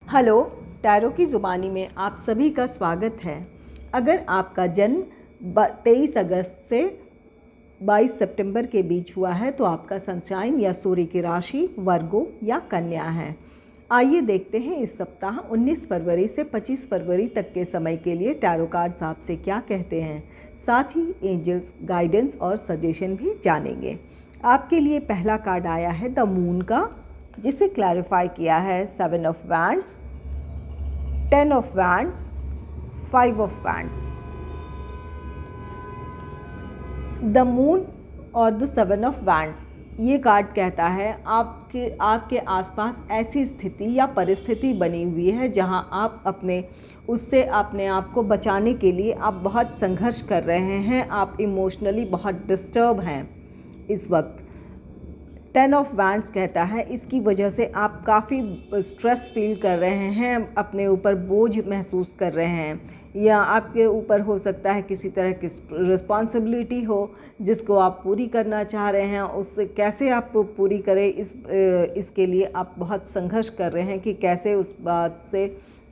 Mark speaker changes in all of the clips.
Speaker 1: Hello, tarot की ज़ुबानी में आप सभी का स्वागत है। अगर आपका जन्म 23 अगस्त से 22 सितंबर के बीच हुआ है तो आपका सनशाइन या सूर्य की राशि वर्गो या कन्या है। आइए देखते हैं इस सप्ताह 19 फरवरी से 25 फरवरी तक के समय के लिए टैरो कार्ड्स आपसे क्या कहते हैं। साथ ही एंजल्स गाइडेंस और सजेशन भी जानेंगे। आपके लिए पहला कार्ड आया है द मून का, जिसे क्लैरिफाई किया है 7 of wands, 10 of wands, 5 of wands. The moon और द 7 ऑफ वैंड्स, ये कार्ड कहता है आपके आसपास ऐसी स्थिति या परिस्थिति बनी हुई है जहां आप उससे अपने आप को बचाने के लिए आप बहुत संघर्ष कर रहे हैं। आप इमोशनली बहुत डिस्टर्ब हैं इस वक्त। 10 ऑफ वैंड्स कहता है इसकी वजह से आप काफ़ी स्ट्रेस फील कर रहे हैं, अपने ऊपर बोझ महसूस कर रहे हैं, या आपके ऊपर हो सकता है किसी तरह की रिस्पॉन्सिबिलिटी हो जिसको आप पूरी करना चाह रहे हैं। उससे कैसे आप पूरी करें इसके लिए आप बहुत संघर्ष कर रहे हैं कि कैसे उस बात से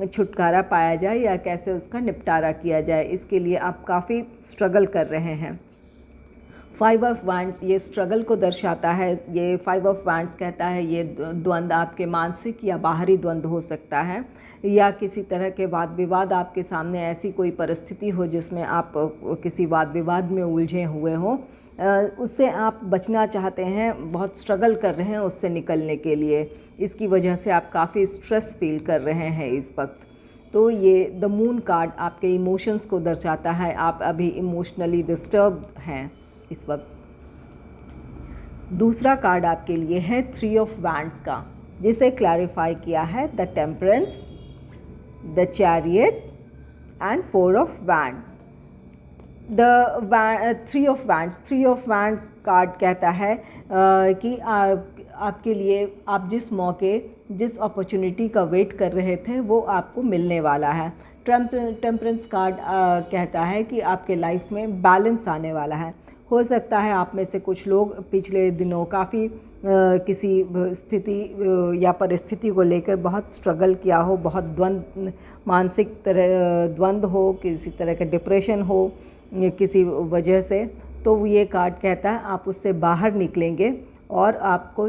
Speaker 1: छुटकारा पाया जाए या कैसे उसका निपटारा किया जाए। इसके लिए आप काफ़ी स्ट्रगल कर रहे हैं। 5 ऑफ वैंड्स ये स्ट्रगल को दर्शाता है। ये 5 ऑफ वैंड्स कहता है ये द्वंद्व आपके मानसिक या बाहरी द्वंद्व हो सकता है, या किसी तरह के वाद विवाद आपके सामने ऐसी कोई परिस्थिति हो जिसमें आप किसी वाद विवाद में उलझे हुए हों, उससे आप बचना चाहते हैं, बहुत स्ट्रगल कर रहे हैं उससे निकलने के लिए। इसकी वजह से आप काफ़ी स्ट्रेस फील कर रहे हैं इस वक्त। तो ये द मून कार्ड आपके इमोशंस को दर्शाता है। आप अभी इमोशनली डिस्टर्ब हैं इस वक्त। दूसरा कार्ड आपके लिए है 3 ऑफ वैंड्स का, जिसे क्लैरिफाई किया है the temperance, the chariot and 4 of wands. The 3 of wands, 3 of wands card कहता है कि आपके लिए आप जिस अपॉर्चुनिटी का वेट कर रहे थे वो आपको मिलने वाला है। टेम्परेंस कार्ड कहता है कि आपके लाइफ में बैलेंस आने वाला है। हो सकता है आप में से कुछ लोग पिछले दिनों काफ़ी किसी स्थिति या परिस्थिति को लेकर बहुत स्ट्रगल किया हो, बहुत मानसिक द्वंद्व हो, किसी तरह का डिप्रेशन हो किसी वजह से। तो ये कार्ड कहता है आप उससे बाहर निकलेंगे और आपको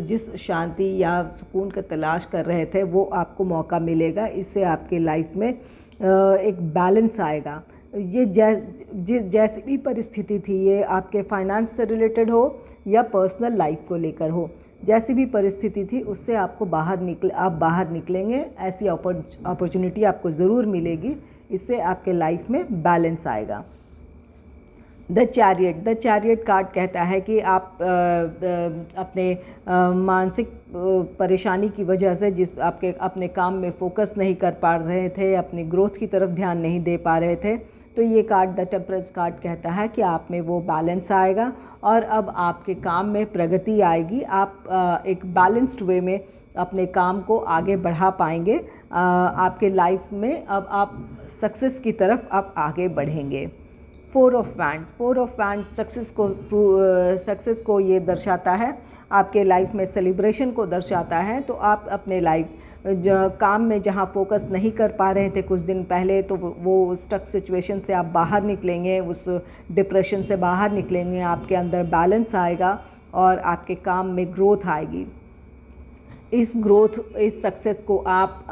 Speaker 1: जिस शांति या सुकून का तलाश कर रहे थे वो आपको मौका मिलेगा। इससे आपके लाइफ में एक बैलेंस आएगा। ये जैसी भी परिस्थिति थी, ये आपके फाइनेंस से रिलेटेड हो या पर्सनल लाइफ को लेकर हो, जैसी भी परिस्थिति थी उससे आपको आप बाहर निकलेंगे। ऐसी अपॉर्चुनिटी आपको ज़रूर मिलेगी। इससे आपके लाइफ में बैलेंस आएगा। द चैरियट कार्ड कहता है कि आप अपने मानसिक परेशानी की वजह से अपने काम में फोकस नहीं कर पा रहे थे, अपनी ग्रोथ की तरफ ध्यान नहीं दे पा रहे थे, तो ये कार्ड द टेम्परेंस कार्ड कहता है कि आप में वो बैलेंस आएगा और अब आपके काम में प्रगति आएगी। आप एक बैलेंस्ड वे में अपने काम को आगे बढ़ा पाएंगे। आपके लाइफ में अब आप सक्सेस की तरफ आप आगे बढ़ेंगे। 4 ऑफ वैंड्स सक्सेस को ये दर्शाता है, आपके लाइफ में सेलिब्रेशन को दर्शाता है। तो आप अपने काम में जहाँ फोकस नहीं कर पा रहे थे कुछ दिन पहले, तो वो स्टक सिचुएशन से आप बाहर निकलेंगे, उस डिप्रेशन से बाहर निकलेंगे। आपके अंदर बैलेंस आएगा और आपके काम में ग्रोथ आएगी। इस सक्सेस को आप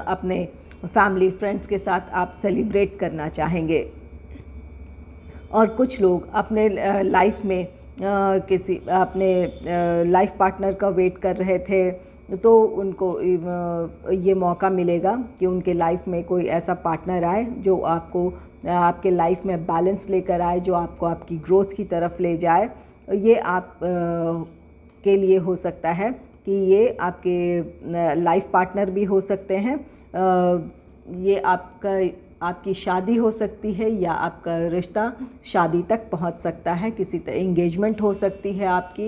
Speaker 1: अपने फैमिली फ्रेंड्स के साथ आप सेलिब्रेट करना चाहेंगे। और कुछ लोग अपने लाइफ में अपने लाइफ पार्टनर का वेट कर रहे थे, तो उनको ये मौका मिलेगा कि उनके लाइफ में कोई ऐसा पार्टनर आए जो आपके लाइफ में बैलेंस लेकर आए, जो आपको आपकी ग्रोथ की तरफ ले जाए। ये आप के लिए हो सकता है कि ये आपके लाइफ पार्टनर भी हो सकते हैं। ये आपकी शादी हो सकती है या आपका रिश्ता शादी तक पहुंच सकता है, किसी तरह एंगेजमेंट हो सकती है आपकी।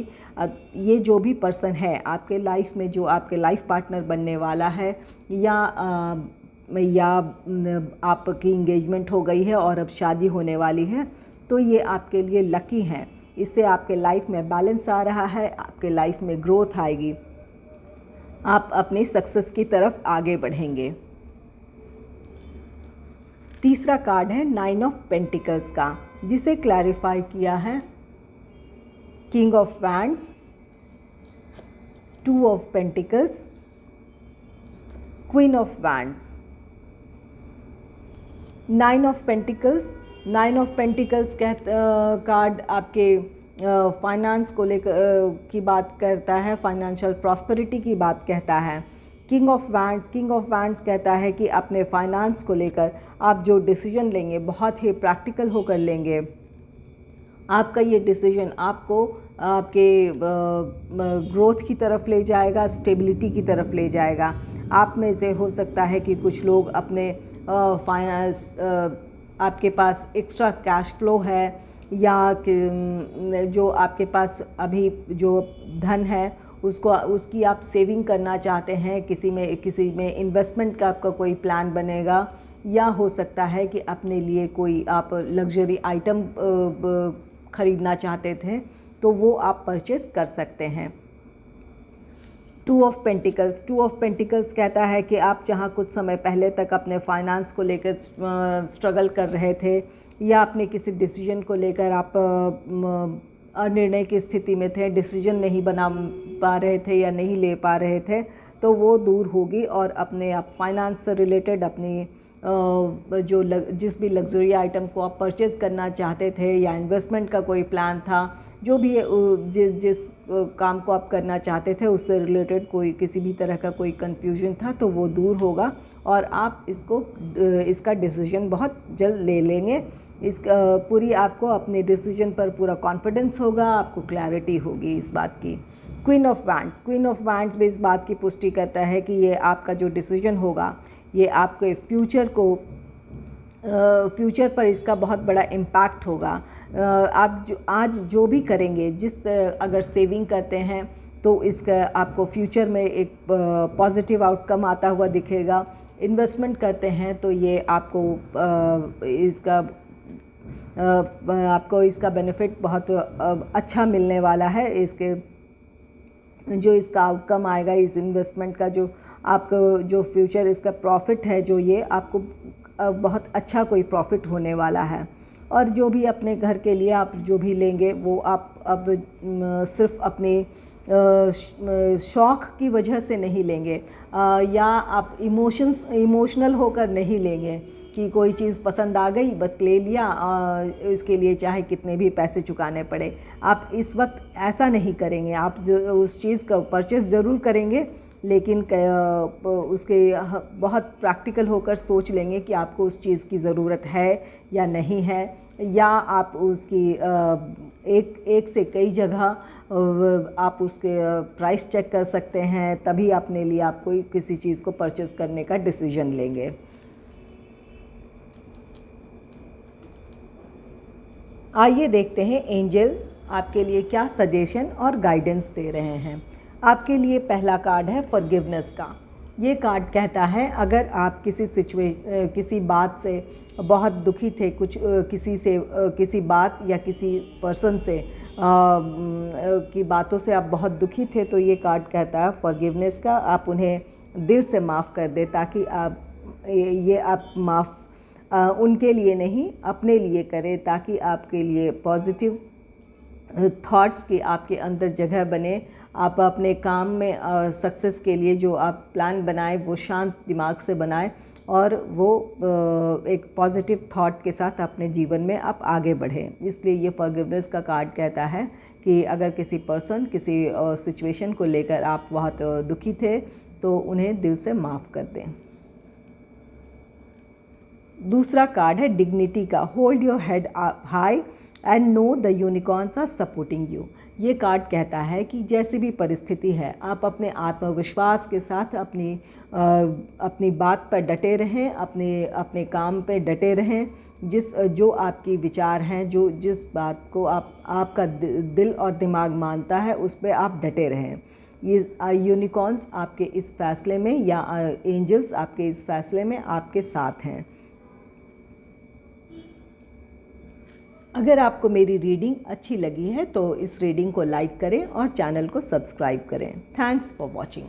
Speaker 1: ये जो भी पर्सन है आपके लाइफ में, जो आपके लाइफ पार्टनर बनने वाला है, या आपकी एंगेजमेंट हो गई है और अब शादी होने वाली है, तो ये आपके लिए लकी हैं। इससे आपके लाइफ में बैलेंस आ रहा है, आपके लाइफ में ग्रोथ आएगी। आप अपनी सक्सेस की तरफ आगे बढ़ेंगे। तीसरा कार्ड है 9 ऑफ पेंटिकल्स का, जिसे क्लैरिफाई किया है king of wands, 2 of pentacles, queen of wands, 9 of pentacles. 9 of pentacles card आपके फाइनेंस को लेकर की बात करता है, फाइनेंशियल प्रॉस्पेरिटी की बात कहता है। किंग ऑफ वैंड्स कहता है कि अपने फाइनेंस को लेकर आप जो डिसीजन लेंगे बहुत ही प्रैक्टिकल होकर लेंगे। आपका ये डिसीजन आपको आपके ग्रोथ की तरफ ले जाएगा, स्टेबिलिटी की तरफ ले जाएगा। आप में से हो सकता है कि कुछ लोग अपने फाइनेंस, आपके पास एक्स्ट्रा कैश फ्लो है या जो आपके पास अभी जो धन है उसकी आप सेविंग करना चाहते हैं, किसी में इन्वेस्टमेंट का आपका कोई प्लान बनेगा, या हो सकता है कि अपने लिए कोई आप लग्जरी आइटम ख़रीदना चाहते थे तो वो आप परचेस कर सकते हैं। 2 ऑफ पेंटिकल्स कहता है कि आप जहाँ कुछ समय पहले तक अपने फाइनेंस को लेकर स्ट्रगल कर रहे थे या अपने किसी डिसीजन को लेकर आप अनिर्णय की स्थिति में थे, डिसीजन नहीं बना पा रहे थे या नहीं ले पा रहे थे, तो वो दूर होगी और अपने आप फाइनेंस से रिलेटेड अपनी जिस भी लग्जरी आइटम को आप परचेज़ करना चाहते थे या इन्वेस्टमेंट का कोई प्लान था, जो भी जिस काम को आप करना चाहते थे उससे रिलेटेड कोई किसी भी तरह का कोई कन्फ्यूजन था तो वो दूर होगा और आप इसका डिसीजन बहुत जल्द ले लेंगे। पूरी आपको अपने डिसीजन पर पूरा कॉन्फिडेंस होगा, आपको क्लैरिटी होगी इस बात की। क्वीन ऑफ वैंड्स भी इस बात की पुष्टि करता है कि ये आपका जो डिसीजन होगा ये आपके फ्यूचर पर इसका बहुत बड़ा इम्पैक्ट होगा। आप आज जो भी करेंगे, अगर सेविंग करते हैं तो इसका आपको फ्यूचर में एक पॉजिटिव आउटकम आता हुआ दिखेगा। इन्वेस्टमेंट करते हैं तो ये आपको इसका बेनिफिट बहुत अच्छा मिलने वाला है। इसका आउटकम आएगा इस इन्वेस्टमेंट का, जो आपको जो फ्यूचर इसका प्रॉफिट है, जो ये आपको बहुत अच्छा कोई प्रॉफिट होने वाला है। और जो भी अपने घर के लिए आप जो भी लेंगे वो आप अब सिर्फ अपने शौक़ की वजह से नहीं लेंगे या आप इमोशनल होकर नहीं लेंगे कि कोई चीज़ पसंद आ गई बस ले लिया, इसके लिए चाहे कितने भी पैसे चुकाने पड़े। आप इस वक्त ऐसा नहीं करेंगे। आप जो उस चीज़ का परचेस ज़रूर करेंगे लेकिन उसके बहुत प्रैक्टिकल होकर सोच लेंगे कि आपको उस चीज़ की ज़रूरत है या नहीं है, या आप उसकी एक से कई जगह आप उसके प्राइस चेक कर सकते हैं, तभी अपने लिए आप कोई किसी चीज़ को परचेस करने का डिसीजन लेंगे। आइए देखते हैं एंजल आपके लिए क्या सजेशन और गाइडेंस दे रहे हैं। आपके लिए पहला कार्ड है फॉरगिवनेस का। ये कार्ड कहता है अगर आप किसी बात से बहुत दुखी थे, किसी बात या किसी पर्सन से की बातों से आप बहुत दुखी थे, तो ये कार्ड कहता है फॉरगिवनेस का। आप उन्हें दिल से माफ़ कर दें ताकि आप माफ़ उनके लिए नहीं अपने लिए करें, ताकि आपके लिए पॉजिटिव थॉट्स की आपके अंदर जगह बने। आप अपने काम में सक्सेस के लिए जो आप प्लान बनाएं वो शांत दिमाग से बनाएं और वो एक पॉजिटिव थॉट के साथ अपने जीवन में आप आगे बढ़ें। इसलिए ये फॉरगिवनेस का कार्ड कहता है कि अगर किसी सिचुएशन को लेकर आप बहुत दुखी थे तो उन्हें दिल से माफ़ कर दें। दूसरा कार्ड है डिग्निटी का। Hold your head high and know the unicorns are supporting you. ये कार्ड कहता है कि जैसी भी परिस्थिति है आप अपने आत्मविश्वास के साथ अपनी बात पर डटे रहें, अपने काम पे डटे रहें। जो आपकी विचार हैं, जिस बात को आपका दिल और दिमाग मानता है उस पे आप डटे रहें। ये यूनिकॉर्न्स आपके इस फैसले में या एंजल्स आपके इस फैसले में आपके साथ हैं। अगर आपको मेरी रीडिंग अच्छी लगी है तो इस रीडिंग को लाइक करें और चैनल को सब्सक्राइब करें। Thanks for watching.